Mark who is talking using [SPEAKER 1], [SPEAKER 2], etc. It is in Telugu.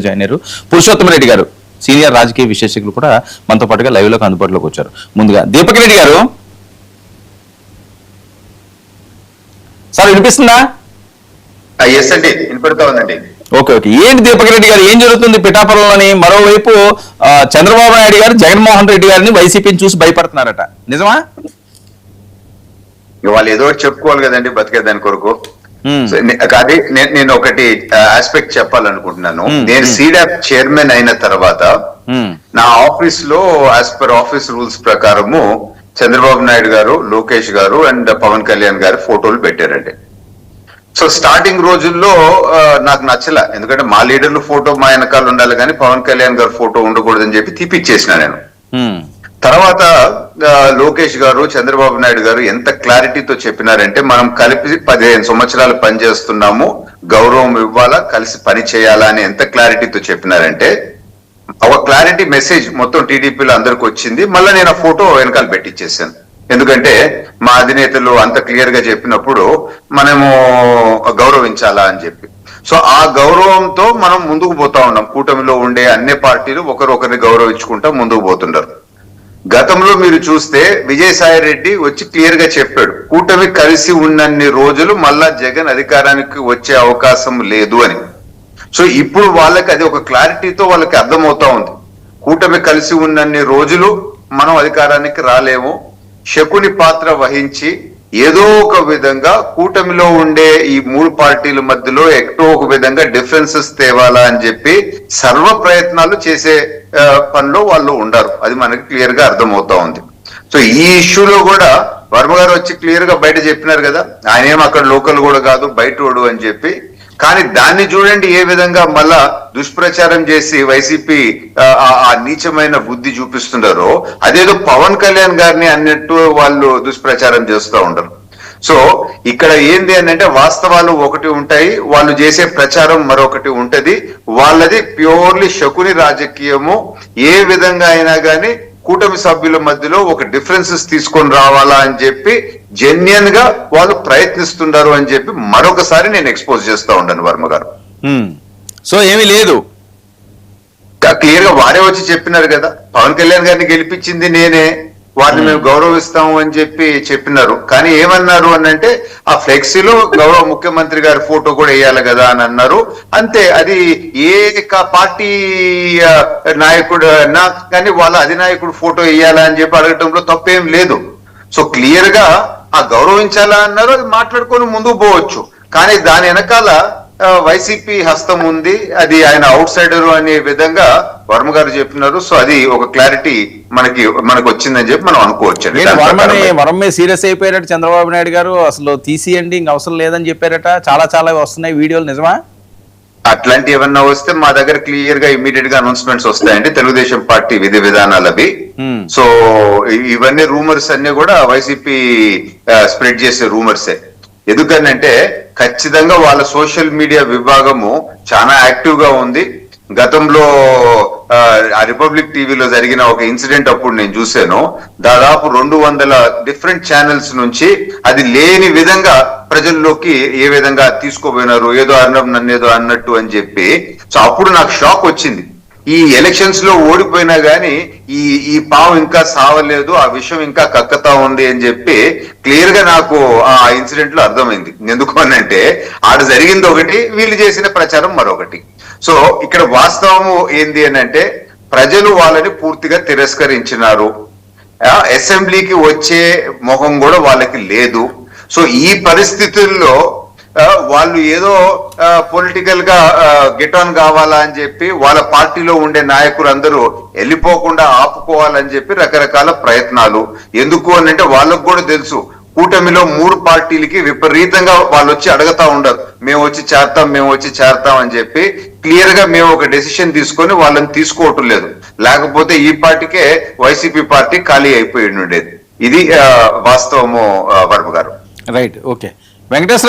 [SPEAKER 1] జాయిన్ అయ్యారు పురుషోత్తమ రెడ్డి గారు, సీనియర్ రాజకీయ విశ్లేషకులు కూడా మనతో పాటుగా లైవ్ లోకి అందుబాటులోకి వచ్చారు. ముందుగా దీపక్ రెడ్డి గారు, సార్ వినిపిస్తుందా?
[SPEAKER 2] ఎస్ అండి, వినపడతా ఉందండి.
[SPEAKER 1] Okay okay. ఏంటి దీపక్ రెడ్డి గారు, ఏం జరుగుతుంది పిఠాపురంలోని? మరోవైపు చంద్రబాబు నాయుడు గారు జగన్మోహన్ రెడ్డి గారిని వైసీపీని చూసి భయపడుతున్నారట, నిజమా?
[SPEAKER 2] వాళ్ళు ఏదో ఒకటి చెప్పుకోవాలి కదండి బతికేదాని కొరకు. కానీ నేను ఒకటి ఆస్పెక్ట్ చెప్పాలనుకుంటున్నాను. నేను సీడాప్ చైర్మన్ అయిన తర్వాత నా ఆఫీస్ లో యాజ్ పర్ ఆఫీస్ రూల్స్ ప్రకారము చంద్రబాబు నాయుడు గారు, లోకేష్ గారు అండ్ పవన్ కళ్యాణ్ గారు ఫోటోలు పెట్టారండి. సో స్టార్టింగ్ రోజుల్లో నాకు నచ్చల, ఎందుకంటే మా లీడర్లు ఫోటో మా వెనకాల ఉండాలి కానీ పవన్ కళ్యాణ్ గారు ఫోటో ఉండకూడదని చెప్పి తీపిచ్చేసిన నేను. తర్వాత లోకేష్ గారు, చంద్రబాబు నాయుడు గారు ఎంత క్లారిటీతో చెప్పినారంటే, మనం కలిపి 15 సంవత్సరాలు పనిచేస్తున్నాము, గౌరవం ఇవ్వాలా, కలిసి పని చేయాలా అని ఎంత క్లారిటీతో చెప్పినారంటే, ఒక క్లారిటీ మెసేజ్ మొత్తం టీడీపీలో అందరికి వచ్చింది. మళ్ళీ నేను ఆ ఫోటో వెనకాల పెట్టించేసాను. ఎందుకంటే మా అధినేతలు అంత క్లియర్ గా చెప్పినప్పుడు మనము గౌరవించాలా అని చెప్పి. సో ఆ గౌరవంతో మనం ముందుకు పోతా ఉన్నాం. కూటమిలో ఉండే అన్ని పార్టీలు ఒకరిని గౌరవించుకుంటా ముందుకు పోతున్నారు. గతంలో మీరు చూస్తే విజయసాయి రెడ్డి వచ్చి క్లియర్ గా చెప్పాడు, కూటమి కలిసి ఉన్నన్ని రోజులు మళ్ళా జగన్ అధికారానికి వచ్చే అవకాశం లేదు అని. సో ఇప్పుడు వాళ్ళకి అది ఒక క్లారిటీతో వాళ్ళకి అర్థమవుతా ఉంది. కూటమి కలిసి ఉన్నన్ని రోజులు మనం అధికారానికి రాలేము, శకుని పాత్ర వహించి ఏదో ఒక విధంగా కూటమిలో ఉండే ఈ 3 పార్టీల మధ్యలో ఎక్కడో ఒక విధంగా డిఫరెన్సెస్ తేవాలా అని చెప్పి సర్వ ప్రయత్నాలు చేసే పనిలో వాళ్ళు ఉండరు. అది మనకి క్లియర్ గా అర్థమవుతా ఉంది. సో ఈ ఇష్యూలో కూడా వర్మ గారు వచ్చి క్లియర్ గా బయట చెప్పినారు కదా, ఆయన ఏం అక్కడ లోకల్ కూడా కాదు బయటోడు అని చెప్పి. కానీ దాన్ని చూడండి ఏ విధంగా మళ్ళా దుష్ప్రచారం చేసి వైసీపీ ఆ నీచమైన బుద్ధి చూపిస్తున్నారో, అదేదో పవన్ కళ్యాణ్ గారిని అన్నట్టు వాళ్ళు దుష్ప్రచారం చేస్తూ ఉండరు. సో ఇక్కడ ఏంది అని అంటే, వాస్తవాలు ఒకటి ఉంటాయి, వాళ్ళు చేసే ప్రచారం మరొకటి ఉంటది. వాళ్ళది ప్యూర్లీ శకుని రాజకీయము. ఏ విధంగా అయినా కానీ కూటమి సభ్యుల మధ్యలో ఒక డిఫరెన్సెస్ తీసుకొని రావాలా అని చెప్పి జెన్యున్ గా వాళ్ళు ప్రయత్నిస్తున్నారు అని చెప్పి మరొకసారి నేను ఎక్స్పోజ్ చేస్తా ఉన్నాను వర్మ గారు.
[SPEAKER 1] సో ఏమీ లేదు,
[SPEAKER 2] క్లియర్ గా వారే వచ్చి చెప్పినారు కదా, పవన్ కళ్యాణ్ గారిని గెలిపించింది నేనే, వారిని మేము గౌరవిస్తాము అని చెప్పి చెప్పినారు. కానీ ఏమన్నారు అని అంటే, ఆ ఫ్లెక్సీలో గౌరవ ముఖ్యమంత్రి గారి ఫోటో కూడా వేయాలి కదా అని అన్నారు. అంతే, అది ఏ పార్టీ నాయకుడు అన్నా కానీ వాళ్ళ అధినాయకుడు ఫోటో వేయాలా అని చెప్పి అడగటంలో తప్పేం లేదు. సో క్లియర్ గా ఆ గౌరవించాలా అన్నారు, అది మాట్లాడుకొని ముందుకు పోవచ్చు. కానీ దాని వెనకాల వైసీపీ హస్తం ఉంది, అది ఆయన అవుట్ సైడర్ అనే విధంగా వర్మ గారు చెప్పినారు. సో అది ఒక క్లారిటీ మనకు వచ్చిందని చెప్పి మనం అనుకోవచ్చు.
[SPEAKER 1] వర్మే సీరియస్ అయిపోయారట చంద్రబాబు నాయుడు గారు, అసలు తీసియండి ఇంక అవసరం లేదని చెప్పారట. చాలా వస్తున్నాయి వీడియోలు, నిజమా?
[SPEAKER 2] అట్లాంటి ఏమన్నా వస్తే మా దగ్గర క్లియర్ గా ఇమీడియట్ గా అనౌన్స్మెంట్స్ వస్తాయండి, తెలుగుదేశం పార్టీ విధి విధానాలు అవి. సో ఇవన్నీ రూమర్స్ అన్ని కూడా వైసీపీ స్ప్రెడ్ చేసే రూమర్సే. ఎందుకనంటే ఖచ్చితంగా వాళ్ళ సోషల్ మీడియా విభాగము చాలా యాక్టివ్ గా ఉంది. గతంలో రిపబ్లిక్ టీవీలో జరిగిన ఒక ఇన్సిడెంట్ అప్పుడు నేను చూశాను, దాదాపు 200 డిఫరెంట్ ఛానల్స్ నుంచి అది లేని విధంగా ప్రజల్లోకి ఏ విధంగా తీసుకోపోయినారు, ఏదో నన్నేదో అన్నట్టు అని చెప్పి. సో అప్పుడు నాకు షాక్ వచ్చింది. ఈ ఎలక్షన్స్ లో ఓడిపోయినా గానీ ఈ పావు ఇంకా సావలేదు, ఆ విషయం ఇంకా కక్కతా ఉంది అని చెప్పి క్లియర్ గా నాకు ఆ ఇన్సిడెంట్ లో అర్థమైంది. ఎందుకు అనంటే ఆడ జరిగింది ఒకటి, వీళ్ళు చేసిన ప్రచారం మరొకటి. సో ఇక్కడ వాస్తవము ఏంది అని అంటే, ప్రజలు వాళ్ళని పూర్తిగా తిరస్కరించినారు. అసెంబ్లీకి వచ్చే మొహం కూడా వాళ్ళకి లేదు. సో ఈ పరిస్థితుల్లో వాళ్ళు ఏదో పొలిటికల్ గా గెట్ ఆన్ కావాలా అని చెప్పి వాళ్ళ పార్టీలో ఉండే నాయకులందరూ వెళ్ళిపోకుండా ఆపుకోవాలని చెప్పి రకరకాల ప్రయత్నాలు. ఎందుకు అని అంటే వాళ్ళకు కూడా తెలుసు, కూటమిలో 3 పార్టీలకి విపరీతంగా వాళ్ళు వచ్చి అడుగుతా ఉండరు, మేము వచ్చి చేరతాం అని చెప్పి. క్లియర్ గా మేము ఒక డెసిషన్ తీసుకొని వాళ్ళని తీసుకోవటం లేదు, లేకపోతే ఈ పార్టీకే వైసీపీ పార్టీ ఖాళీ అయిపోయి ఉండేది. ఇది వాస్తవము వర్మ గారు.
[SPEAKER 1] Right, okay. వెంకటేశ్వర